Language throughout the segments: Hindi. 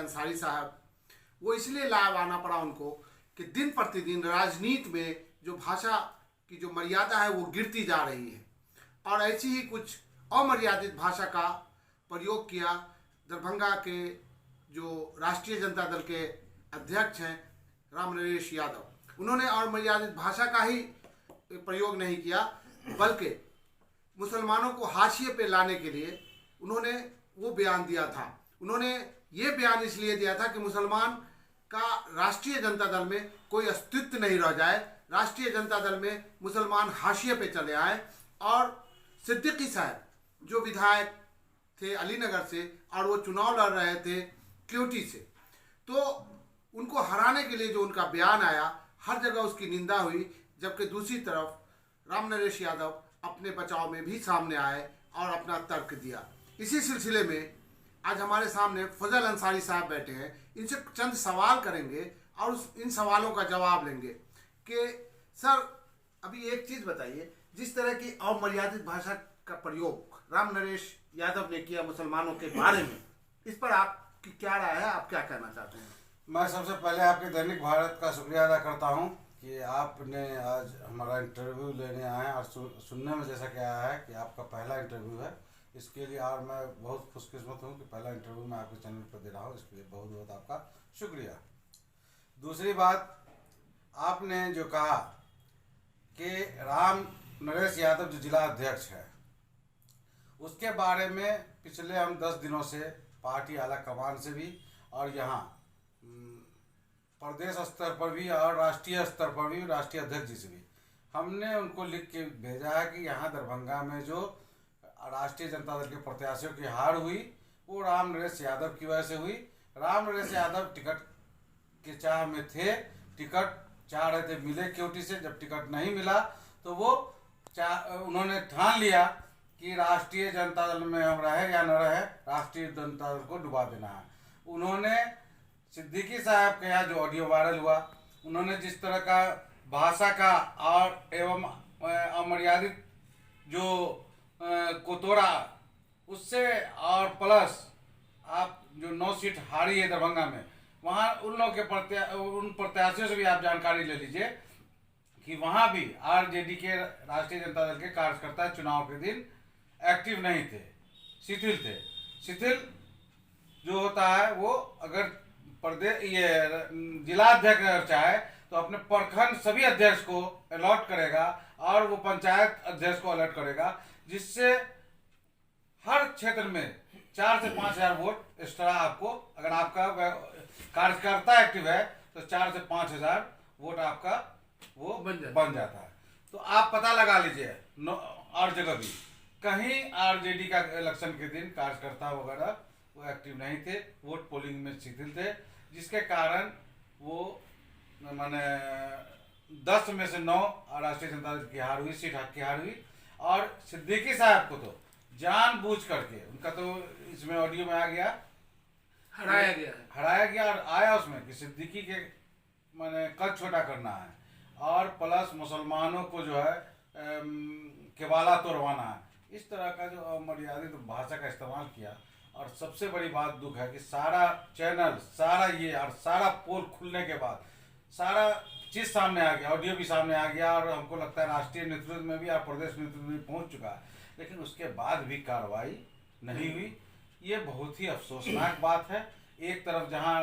अंसारी साहब, वो इसलिए लाभ आना पड़ा उनको कि दिन प्रतिदिन राजनीति में जो भाषा की जो मर्यादा है वो गिरती जा रही है, और ऐसी ही कुछ अमर्यादित भाषा का प्रयोग किया दरभंगा के जो राष्ट्रीय जनता दल के अध्यक्ष हैं राम नरेश यादव। उन्होंने अमर्यादित भाषा का ही प्रयोग नहीं किया, बल्कि मुसलमानों को हाशिए पे लाने के लिए उन्होंने वो बयान दिया था। उन्होंने ये बयान इसलिए दिया था कि मुसलमान का राष्ट्रीय जनता दल में कोई अस्तित्व नहीं रह जाए, राष्ट्रीय जनता दल में मुसलमान हाशिए पे चले आए। और सिद्दीकी साहब जो विधायक थे अलीनगर से और वो चुनाव लड़ रहे थे क्योटी से, तो उनको हराने के लिए जो उनका बयान आया, हर जगह उसकी निंदा हुई। जबकि दूसरी तरफ राम नरेश यादव अपने बचाव में भी सामने आए और अपना तर्क दिया। इसी सिलसिले में आज हमारे सामने फजल अंसारी साहब बैठे हैं। इनसे चंद सवाल करेंगे और इन सवालों का जवाब लेंगे कि सर, अभी एक चीज़ बताइए, जिस तरह की अमर्यादित भाषा का प्रयोग राम नरेश यादव ने किया मुसलमानों के बारे में, इस पर आपकी क्या राय है, आप क्या कहना चाहते हैं? मैं सबसे पहले आपके दैनिक भारत का शुक्रिया अदा करता हूं कि आपने आज हमारा इंटरव्यू लेने आए और सुनने में जैसा कि आया है कि आपका पहला इंटरव्यू है, इसके लिए और मैं बहुत खुशकिस्मत हूं कि पहला इंटरव्यू मैं आपके चैनल पर दे रहा हूं। इसके लिए बहुत बहुत आपका शुक्रिया। दूसरी बात, आपने जो कहा कि राम नरेश यादव जो जिला अध्यक्ष है, उसके बारे में पिछले हम 10 दिनों से पार्टी आला कमान से भी और यहाँ प्रदेश स्तर पर भी और राष्ट्रीय स्तर पर भी, राष्ट्रीय अध्यक्ष जी से भी हमने उनको लिख के भेजा है कि यहाँ दरभंगा में जो राष्ट्रीय जनता दल के प्रत्याशियों की हार हुई वो राम नरेश यादव की वजह से हुई। राम नरेश यादव टिकट के चाह में थे, टिकट चाह रहे थे मिले क्योटी से। जब टिकट नहीं मिला तो वो उन्होंने ठान लिया कि राष्ट्रीय जनता दल में हम रहे या न रहे, राष्ट्रीय जनता दल को डुबा देना है। उन्होंने सिद्दीकी साहब के यहाँ जो ऑडियो वायरल हुआ, उन्होंने जिस तरह का भाषा का और एवं अमर्यादित जो को तोड़ा, उससे और प्लस आप जो 9 सीट हारी है दरभंगा में, वहाँ उन लोगों के उन प्रत्याशियों से भी आप जानकारी ले लीजिए कि वहाँ भी आरजेडी के राष्ट्रीय जनता दल के कार्यकर्ता चुनाव के दिन एक्टिव नहीं थे, शिथिल थे। शिथिल जो होता है वो अगर जिला अध्यक्ष अगर चाहे तो अपने प्रखंड सभी अध्यक्ष को अलॉट करेगा और वो पंचायत अध्यक्ष को अलॉट करेगा, जिससे हर क्षेत्र में 4 से 5 हज़ार वोट एक्स्ट्रा आपको, अगर आपका कार्यकर्ता एक्टिव है तो 4 से 5 हज़ार वोट आपका वो बन जाता है। तो आप पता लगा लीजिए और जगह भी कहीं आरजेडी का इलेक्शन के दिन कार्यकर्ता वगैरह वो एक्टिव नहीं थे, वोट पोलिंग में शिथिल थे, जिसके कारण वो माने 10 में से 9 राष्ट्रीय जनता दल की हार हुई, सीट की हार हुई। और सिद्दीकी साहब को तो जानबूझ करके, उनका तो इसमें ऑडियो में आ गया, हराया गया और आया उसमें कि सिद्दीकी के माने कद छोटा करना है और प्लस मुसलमानों को जो है केवाला तोड़वाना है। इस तरह का जो अमर्यादित भाषा का इस्तेमाल किया। और सबसे बड़ी बात दुख है कि सारा चैनल, सारा ये और सारा पोल खुलने के बाद सारा चीज़ सामने आ गया, ऑडियो भी सामने आ गया और हमको लगता है राष्ट्रीय नेतृत्व में भी और प्रदेश नेतृत्व में पहुंच चुका है, लेकिन उसके बाद भी कार्रवाई नहीं हुई। ये बहुत ही अफसोसनाक बात है। एक तरफ जहां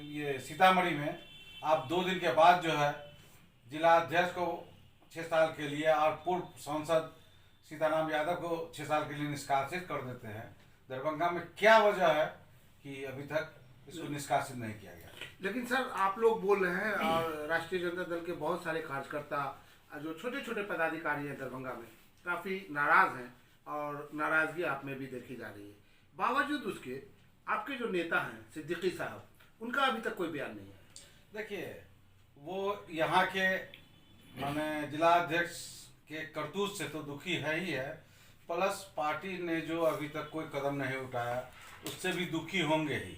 ये सीतामढ़ी में आप 2 दिन के बाद जो है जिला अध्यक्ष को 6 साल के लिए और पूर्व सांसद सीताराम यादव को 6 साल के लिए निष्कासित कर देते हैं, दरभंगा में क्या वजह है कि अभी तक इसको निष्कासित नहीं किया गया? लेकिन सर, आप लोग बोल रहे हैं और राष्ट्रीय जनता दल के बहुत सारे कार्यकर्ता जो छोटे छोटे पदाधिकारी हैं दरभंगा में काफ़ी नाराज़ हैं और नाराज़गी आप में भी देखी जा रही है। बावजूद उसके आपके जो नेता हैं सिद्दीकी साहब, उनका अभी तक कोई बयान नहीं है। देखिए, वो यहाँ के माने जिला अध्यक्ष के करतूत से तो दुखी है ही है, प्लस पार्टी ने जो अभी तक कोई कदम नहीं उठाया उससे भी दुखी होंगे ही।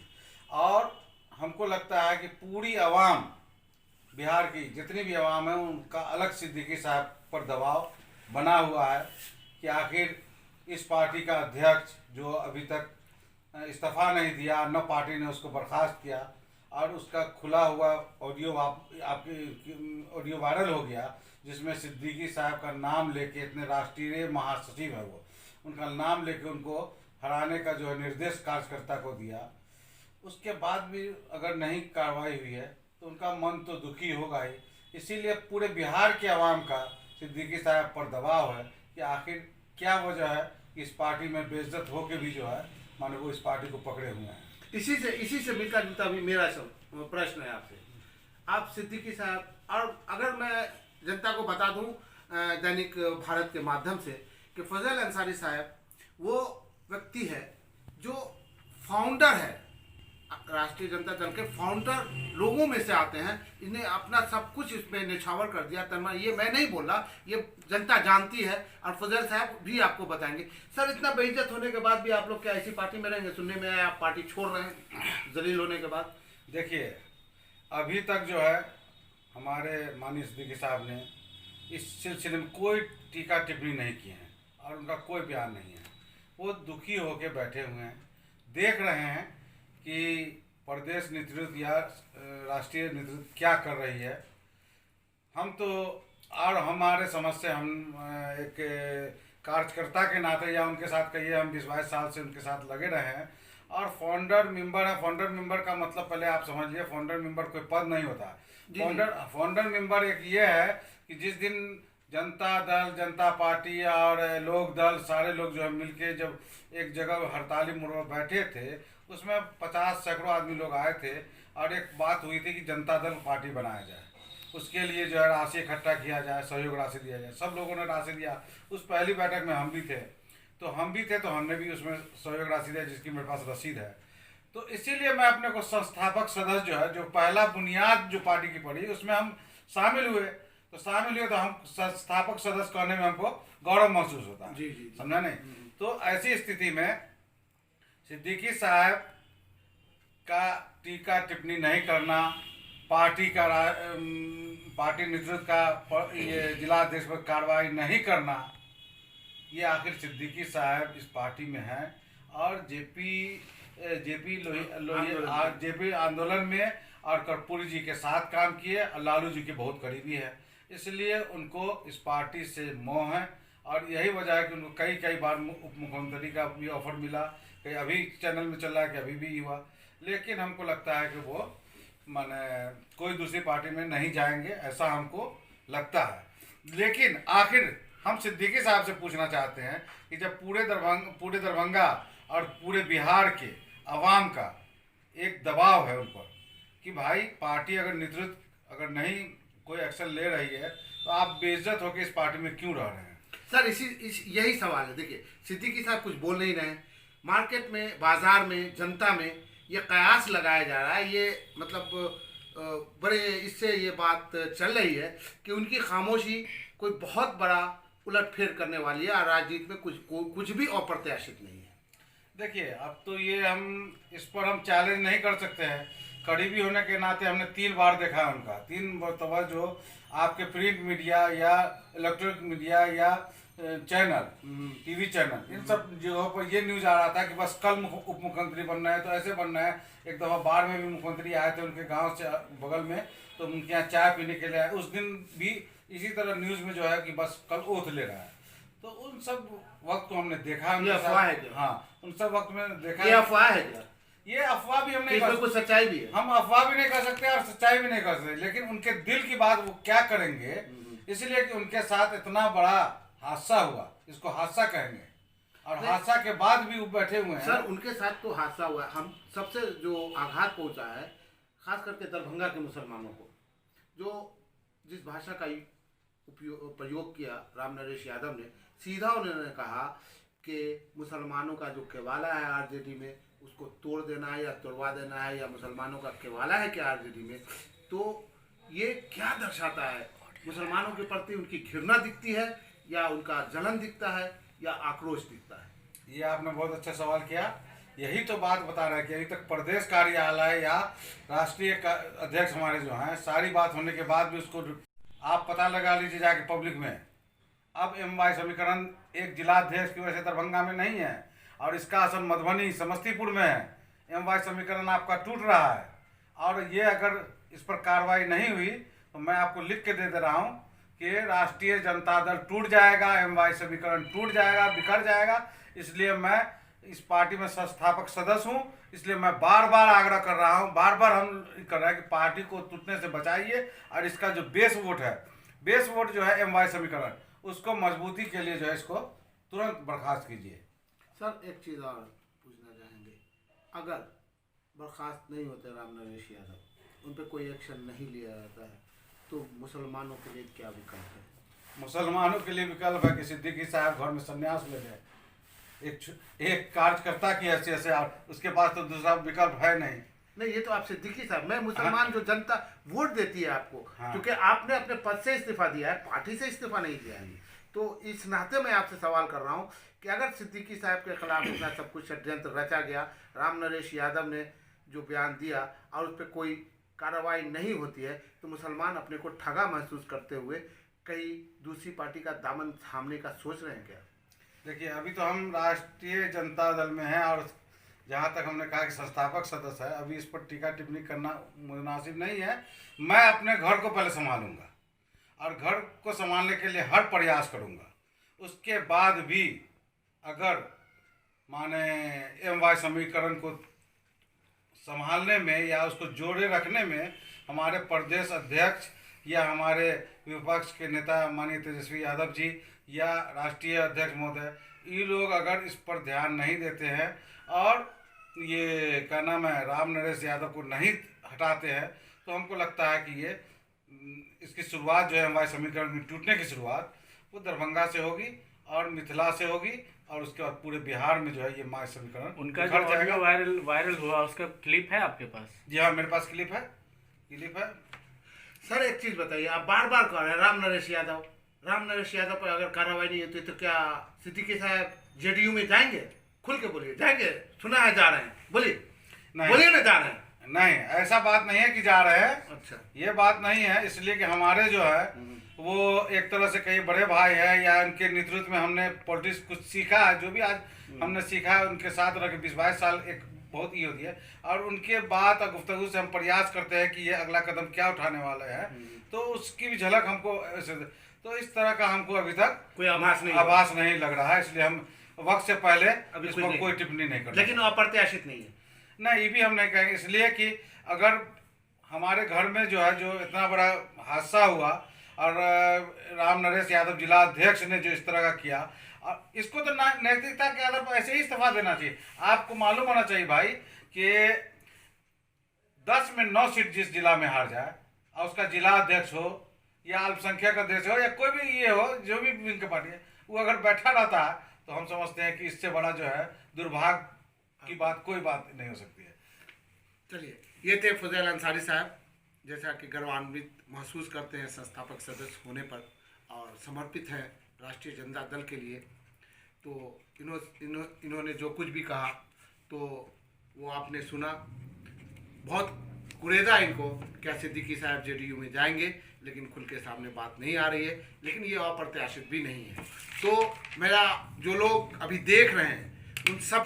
और हमको लगता है कि पूरी आवाम, बिहार की जितनी भी आवाम है, उनका अलग सिद्दीकी साहब पर दबाव बना हुआ है कि आखिर इस पार्टी का अध्यक्ष जो अभी तक इस्तीफा नहीं दिया, न पार्टी ने उसको बर्खास्त किया, और उसका खुला हुआ ऑडियो आपके ऑडियो वायरल हो गया, जिसमें सिद्दीकी साहब का नाम लेके, इतने राष्ट्रीय महासचिव है वो, उनका नाम लेके उनको हराने का जो है निर्देश कार्यकर्ता को दिया। उसके बाद भी अगर नहीं कार्रवाई हुई है तो उनका मन तो दुखी होगा ही। इसीलिए पूरे बिहार के अवाम का सिद्दीकी साहब पर दबाव है कि आखिर क्या वजह है कि इस पार्टी में बेइज्जत होके भी जो है माने वो इस पार्टी को पकड़े हुए हैं। इसी से मिलता जुलता भी मेरा सब प्रश्न है आपसे। आप सिद्दीकी साहब, और अगर मैं जनता को बता दूं दैनिक भारत के माध्यम से कि फजल अंसारी साहब वो व्यक्ति है जो फाउंडर है, राष्ट्रीय जनता दल के फाउंडर लोगों में से आते हैं। इन्हें अपना सब कुछ इसमें निछावर कर दिया तनमा, ये मैं नहीं बोल रहा, ये जनता जानती है, और फजल साहब भी आपको बताएंगे। सर, इतना बेइज्जत होने के बाद भी आप लोग क्या ऐसी पार्टी में रहेंगे? सुनने में आया आप पार्टी छोड़ रहे हैं जलील होने के बाद। देखिए, अभी तक जो है हमारे माननीय सिद्दीकी साहब ने इस सिलसिले में कोई टीका टिप्पणी नहीं की है और उनका कोई बयान नहीं है। वो दुखी होकर बैठे हुए हैं, देख रहे हैं कि प्रदेश नेतृत्व या राष्ट्रीय नेतृत्व क्या कर रही है। हम तो, और हमारे समझ से हम एक कार्यकर्ता के नाते या उनके साथ कहिए हम 20-22 साल से उनके साथ लगे रहे हैं, और फाउंडर मेंबर है। फाउंडर मेंबर का मतलब पहले आप समझ लीजिए, फाउंडर मेंबर कोई पद नहीं होता। फाउंडर मेंबर एक ये है कि जिस दिन जनता दल, जनता पार्टी और लोक दल, सारे लोग जो है मिलके जब एक जगह हड़ताली मोड़ पर बैठे थे, उसमें 50 सैकड़ों आदमी लोग आए थे और एक बात हुई थी कि जनता दल पार्टी बनाया जाए, उसके लिए जो है राशि इकट्ठा किया जाए, सहयोग राशि दिया जाए। सब लोगों ने राशि दिया। उस पहली बैठक में हम भी थे, तो हमने भी उसमें सहयोग राशि दिया, जिसकी मेरे पास रसीद है। तो इसीलिए मैं अपने को संस्थापक सदस्य जो है, जो पहला बुनियाद जो पार्टी की पड़ी, उसमें हम शामिल हुए। तो हम संस्थापक सदस्य करने में हमको गौरव महसूस होता है। जी। समझा नहीं? तो ऐसी स्थिति में सिद्दीकी साहब का टीका टिप्पणी नहीं करना, पार्टी नेतृत्व का ये जिला अध्यक्ष पर कार्रवाई नहीं करना, ये आखिर सिद्दीकी साहब इस पार्टी में हैं और जेपी आंदोलन में और कर्पूरी जी के साथ काम किए और लालू जी के बहुत करीबी है, इसलिए उनको इस पार्टी से मोह है। और यही वजह है कि उनको कई बार उप मुख्यमंत्री का भी ऑफर मिला, कहीं अभी चैनल में चल रहा है कि अभी भी हुआ, लेकिन हमको लगता है कि वो माने कोई दूसरी पार्टी में नहीं जाएंगे, ऐसा हमको लगता है। लेकिन आखिर हम सिद्दीकी साहब से पूछना चाहते हैं कि जब पूरे दरभंगा और पूरे बिहार के अवाम का एक दबाव है उन पर कि भाई पार्टी अगर नेतृत्व अगर नहीं कोई एक्शन ले रही है तो आप बेइज्जत होकर इस पार्टी में क्यों रह रहे हैं? सर, यही सवाल है। देखिए, सिद्दीकी साहब कुछ बोल नहीं रहे हैं। मार्केट में, बाजार में, जनता में ये कयास लगाया जा रहा है, ये मतलब बड़े इससे ये बात चल रही है कि उनकी खामोशी कोई बहुत बड़ा उलटफेर करने वाली है और राजनीति में कुछ भी अप्रत्याशित नहीं है। देखिए, अब तो ये हम इस पर हम चैलेंज नहीं कर सकते हैं। करीबी होने के नाते हमने 3 बार देखा है उनका, 3 मरतबा जो आपके प्रिंट मीडिया या इलेक्ट्रॉनिक मीडिया या चैनल, टीवी चैनल, इन सब जगहों पर ये न्यूज़ आ रहा था कि बस कल उप मुख्यमंत्री बनना है तो ऐसे बनना है। एक दफ़ा बाढ़ में भी मुख्यमंत्री आए थे उनके गांव से बगल में, तो उनके यहाँ चाय पीने के लिए आए, उस दिन भी इसी तरह न्यूज़ में जो है कि बस कल ओथ ले रहा है। तो उन सब वक्त को हमने देखा, ये अफवाह है क्या? हाँ, उन सब वक्त में देखा। ये अफवाह है क्या? ये अफवाह भी हम नहीं कर सकते, कुछ सच्चाई भी है। हम अफवाह भी नहीं कर सकते और सच्चाई भी नहीं कर सकते, लेकिन उनके दिल की बात वो क्या करेंगे, इसलिए कि उनके साथ इतना बड़ा हादसा हुआ, इसको हादसा कहेंगे, और हादसा के बाद भी वो बैठे हुए हैं। सर, उनके साथ तो हादसा हुआ है। हम सबसे जो आघात पहुंचा है खास करके दरभंगा के मुसलमानों को, जो जिस भाषा का प्रयोग किया राम नरेश यादव ने, सीधा उन्होंने कहा कि मुसलमानों का जो केवाला है आरजेडी में उसको तोड़ देना है या तोड़वा देना है, या मुसलमानों का केवाला है क्या आरजेडी में। तो ये क्या दर्शाता है? मुसलमानों के प्रति उनकी घृणा दिखती है या उनका जलन दिखता है या आक्रोश दिखता है? ये आपने बहुत अच्छा सवाल किया। यही तो बात बता रहा है कि अभी तक प्रदेश कार्यालय या राष्ट्रीय अध्यक्ष हमारे जो हैं, सारी बात होने के बाद भी उसको आप पता लगा लीजिए जाके पब्लिक में। अब MY समीकरण एक जिलाध्यक्ष की वजह से दरभंगा में नहीं है, और इसका असर मधुबनी समस्तीपुर में है। MY समीकरण आपका टूट रहा है, और ये अगर इस पर कार्रवाई नहीं हुई तो मैं आपको लिख के दे रहा हूँ कि राष्ट्रीय जनता दल टूट जाएगा, MY समीकरण टूट जाएगा, बिखर जाएगा। इसलिए मैं इस पार्टी में संस्थापक सदस्य हूँ, इसलिए मैं बार बार आग्रह कर रहा हूँ, बार बार हम कर रहे हैं कि पार्टी को टूटने से बचाइए, और इसका जो बेस वोट है, बेस वोट जो है MY समीकरण, उसको मजबूती के लिए जो है इसको तुरंत बर्खास्त कीजिए। सर एक चीज़ और पूछना चाहेंगे, अगर बर्खास्त नहीं होते राम नरेश यादव, उन पर कोई एक्शन नहीं लिया जाता है, तो मुसलमानों के लिए क्या विकल्प है? मुसलमानों के लिए विकल्प है कि सिद्दीकी साहब घर में संन्यास ले लें, एक कार्यकर्ता की हैसियत से, और उसके पास तो दूसरा विकल्प है नहीं। नहीं, ये तो आप सिद्दीकी साहब, मैं मुसलमान जो जनता वोट देती है आपको, क्योंकि आपने अपने पद से इस्तीफा दिया है, पार्टी से इस्तीफा नहीं दिया है, तो इस नाते मैं आपसे सवाल कर रहा हूँ कि अगर सिद्दीकी साहब के खिलाफ इतना सब कुछ षड्यंत्र रचा गया, राम नरेश यादव ने जो बयान दिया और उस पर कोई कार्रवाई नहीं होती है, तो मुसलमान अपने को ठगा महसूस करते हुए कई दूसरी पार्टी का दामन थामने का सोच रहे हैं क्या? देखिए, अभी तो हम राष्ट्रीय जनता दल में हैं, और जहाँ तक हमने कहा कि संस्थापक सदस्य है, अभी इस पर टीका टिप्पणी करना मुनासिब नहीं है। मैं अपने घर को पहले संभालूंगा, और घर को संभालने के लिए हर प्रयास करूंगा। उसके बाद भी अगर माने MY समीकरण को संभालने में या उसको जोड़े रखने में हमारे प्रदेश अध्यक्ष या हमारे विपक्ष के नेता माननीय तेजस्वी यादव जी या राष्ट्रीय अध्यक्ष महोदय, ये लोग अगर इस पर ध्यान नहीं देते हैं और ये क्या नाम है राम नरेश यादव को नहीं हटाते हैं, तो हमको लगता है कि ये इसकी शुरुआत जो है MY समीकरण में टूटने की शुरुआत वो दरभंगा से होगी और मिथिला से होगी, और उसके बाद पूरे बिहार में जो है ये MY समीकरण उनका जो ऑडियो वायरल हुआ उसका क्लिप है आपके पास? जी हाँ, मेरे पास क्लिप है। सर एक चीज़ बताइए, आप बार बार कह रहे हैं राम नरेश यादव पर अगर कार्रवाई नहीं होती तो क्या सिद्दीकी साहब JDU में जाएंगे? खुल के बोलिए, जाएंगे? सुना है जा रहे हैं, बोलिए ना, जा रहे हैं? नहीं, ऐसा बात नहीं है कि जा रहे हैं। अच्छा, ये बात नहीं है, इसलिए कि हमारे जो है वो एक तरह से कई बड़े भाई हैं, या उनके नेतृत्व में हमने पॉलिटिक्स कुछ सीखा है, जो भी आज हमने सीखा है उनके साथ रह के 20-22 साल एक बहुत ही होती है, और उनके बात और गुफ्तगू से हम प्रयास करते हैं कि ये अगला कदम क्या उठाने वाले हैं, तो उसकी भी झलक हमको, तो इस तरह का हमको अभी तक कोई आभास नहीं लग रहा है, इसलिए हम वक्त से पहले अभी इस पर कोई टिप्पणी नहीं कर। लेकिन अप्रत्याशित नहीं है? नहीं, ये भी हम नहीं कहेंगे, इसलिए कि अगर हमारे घर में जो है जो इतना बड़ा हादसा हुआ और राम नरेश यादव जिला अध्यक्ष ने जो इस तरह का किया, और इसको तो नैतिकता के आधार पर ऐसे ही इस्तीफा देना चाहिए। आपको मालूम होना चाहिए भाई कि 10 में 9 सीट जिस जिला में हार जाए, और उसका जिला अध्यक्ष हो या अल्पसंख्यक अध्यक्ष हो या कोई भी ये हो, जो भी विंग की पार्टी है, वो अगर बैठा रहता है तो हम समझते हैं कि इससे बड़ा जो है दुर्भाग्य की बात कोई बात नहीं हो सकती है। चलिए, ये थे फुज़ैल अंसारी साहब, जैसा कि गर्वान्वित महसूस करते हैं संस्थापक सदस्य होने पर और समर्पित हैं राष्ट्रीय जनता दल के लिए। तो इन्होंने जो कुछ भी कहा तो वो आपने सुना। बहुत कुरेदा इनको क्या सिद्दीकी साहब JDU में जाएंगे, लेकिन खुल के सामने बात नहीं आ रही है, लेकिन ये अप्रत्याशित भी नहीं है। तो मेरा जो लोग अभी देख रहे हैं उन सब